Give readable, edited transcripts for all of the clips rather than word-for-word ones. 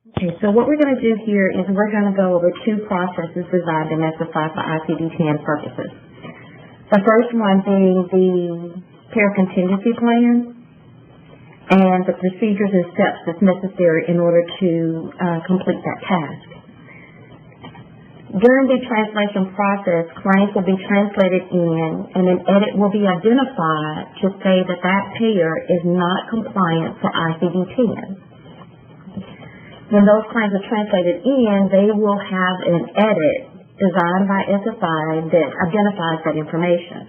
Okay, so what we're going to do here is we're going to go over two processes designed in SSI for ICD-10 purposes. The first one being the care contingency plan and the procedures and steps that's necessary in order to complete that task. During the translation process, claims will be translated in and an edit will be identified to say that that payer is not compliant for ICD-10. When those claims are translated in, they will have an edit designed by SSI that identifies that information.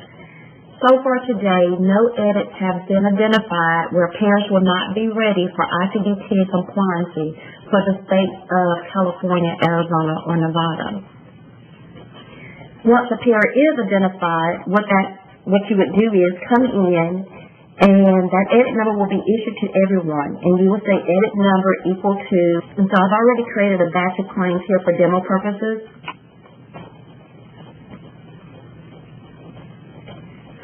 So far today, no edits have been identified where payers will not be ready for ICD-10 compliancy for the states of California, Arizona, or Nevada. Once a payer is identified, what you would do is come in and that edit number will be issued to everyone, and you will say edit number equal to, and so I've already created a batch of claims here for demo purposes.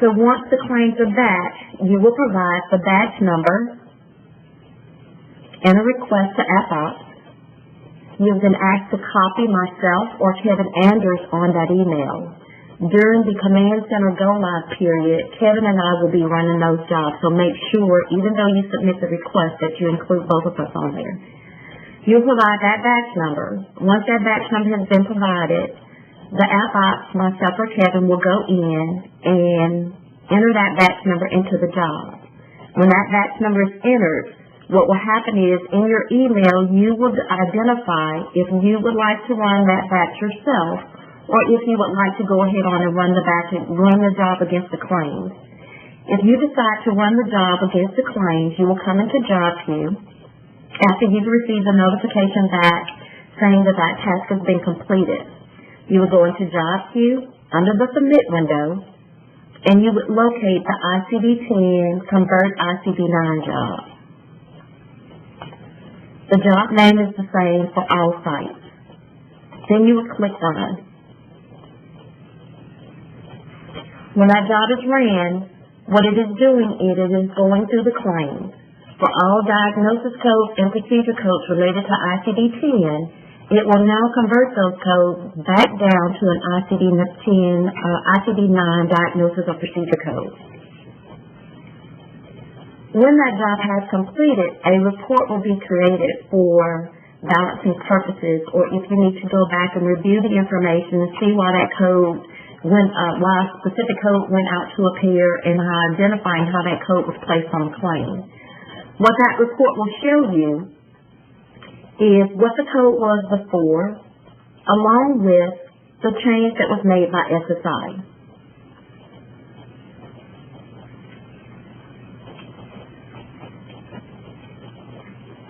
So once the claims are batched, you will provide the batch number and a request to AppOps. You've been asked to copy myself or Kevin Anders on that email. During the Command Center Go Live period, Kevin and I will be running those jobs, so make sure, even though you submit the request, that you include both of us on there. You'll provide that batch number. Once that batch number has been provided, the AppOps, myself or Kevin, will go in and enter that batch number into the job. When that batch number is entered, what will happen is in your email, you will identify if you would like to run that batch yourself or if you would like to go ahead on and run the job against the claims. If you decide to run the job against the claims, you will come into job queue after you've received a notification back saying that that task has been completed. You will go into job queue under the submit window, and you would locate the ICD-10 Convert ICD-9 job. The job name is the same for all sites. Then you would click Run. When that job is ran, what it is doing is it is going through the claims. For all diagnosis codes and procedure codes related to ICD-10, it will now convert those codes back down to an ICD-9 diagnosis or procedure code. When that job has completed, a report will be created for balancing purposes, or if you need to go back and review the information and see why that code why a specific code went out to a payer and identifying how that code was placed on a claim. What that report will show you is what the code was before, along with the change that was made by SSI.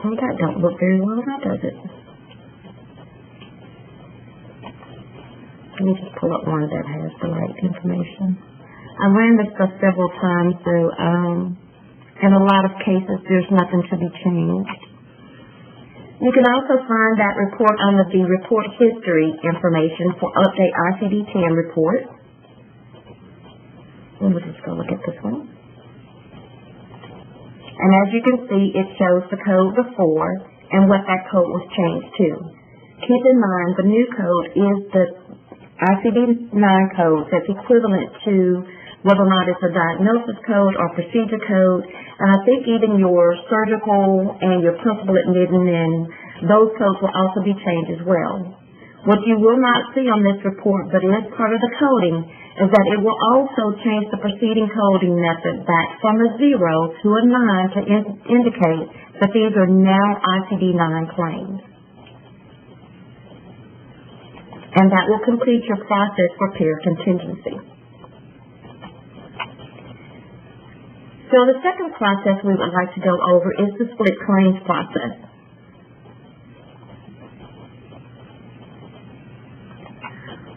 Well, that don't look very well, now does it? Let me just pull up one that has the right information. I ran this stuff several times, so in a lot of cases there's nothing to be changed. You can also find that report under the report history information for update ICD-10 report. And we'll just go look at this one. And as you can see, it shows the code before and what that code was changed to. Keep in mind, the new code is the ICD-9 code that's equivalent to whether or not it's a diagnosis code or procedure code. And I think even your surgical and your principal admitting and those codes will also be changed as well. What you will not see on this report, but it is part of the coding, is that it will also change the preceding coding method back from a 0 to a 9 to indicate that these are now ICD-9 claims. And that will complete your process for payer contingency. So the second process we would like to go over is the split claims process.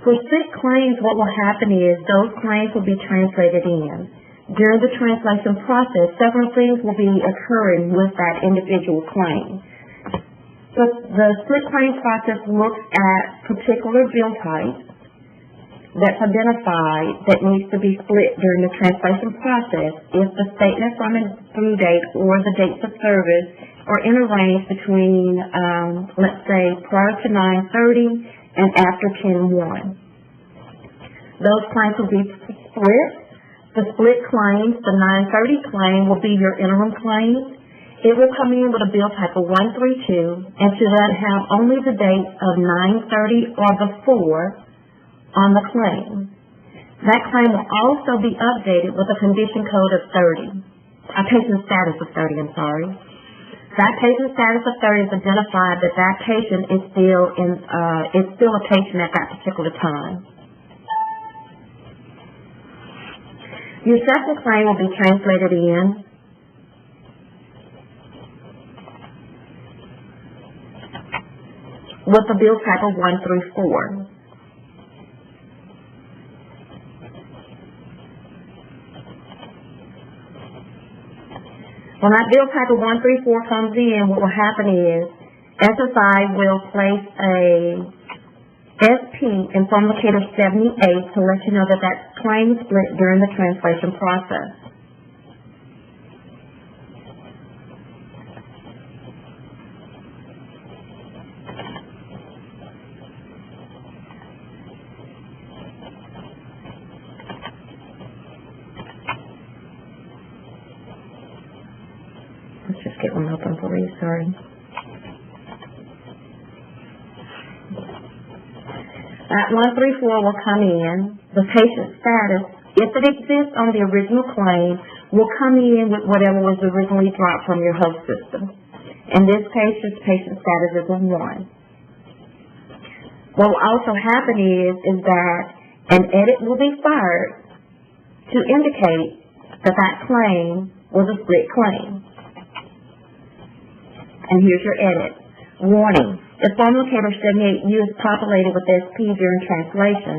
For split claims, what will happen is those claims will be translated in. During the translation process, several things will be occurring with that individual claim. The split claim process looks at particular bill types that's identified that needs to be split during the translation process if the statement from pass-through date or the dates of service are in a range between, let's say, prior to 9:30 and after 10:01. Those claims will be split. The split claims, the 9:30 claim will be your interim claim. It will come in with a bill type of 132 and should have only the date of 9:30 or before on the claim. That claim will also be updated with a condition code of 30, a patient status of 30, I'm sorry. That patient status of 30 is identified that that patient is still a patient at that particular time. Your second claim will be translated in with a bill type of 134. When that bill type of 134 comes in, what will happen is SSI will place a SP in form locator 78 to let you know that that claim split during the translation process. Let's just get one open for you, sorry. That 134 will come in. The patient status, if it exists on the original claim, will come in with whatever was originally dropped from your host system. In this case, your patient status is a 1. What will also happen is that an edit will be fired to indicate that that claim was a split claim. And here's your edit. Warning. If form locator 78U is populated with SP during translation,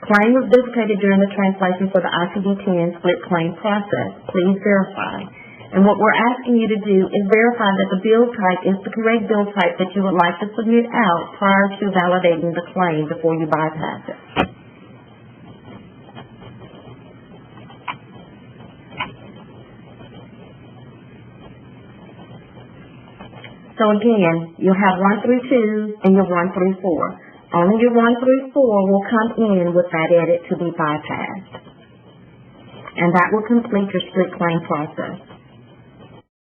claim was duplicated during the translation for the ICD-10 split claim process. Please verify. And what we're asking you to do is verify that the bill type is the correct bill type that you would like to submit out prior to validating the claim before you bypass it. So again, you'll have 1 through 2 and your 1 through 4. Only your 1 through 4 will come in with that edit to be bypassed. And that will complete your split claim process.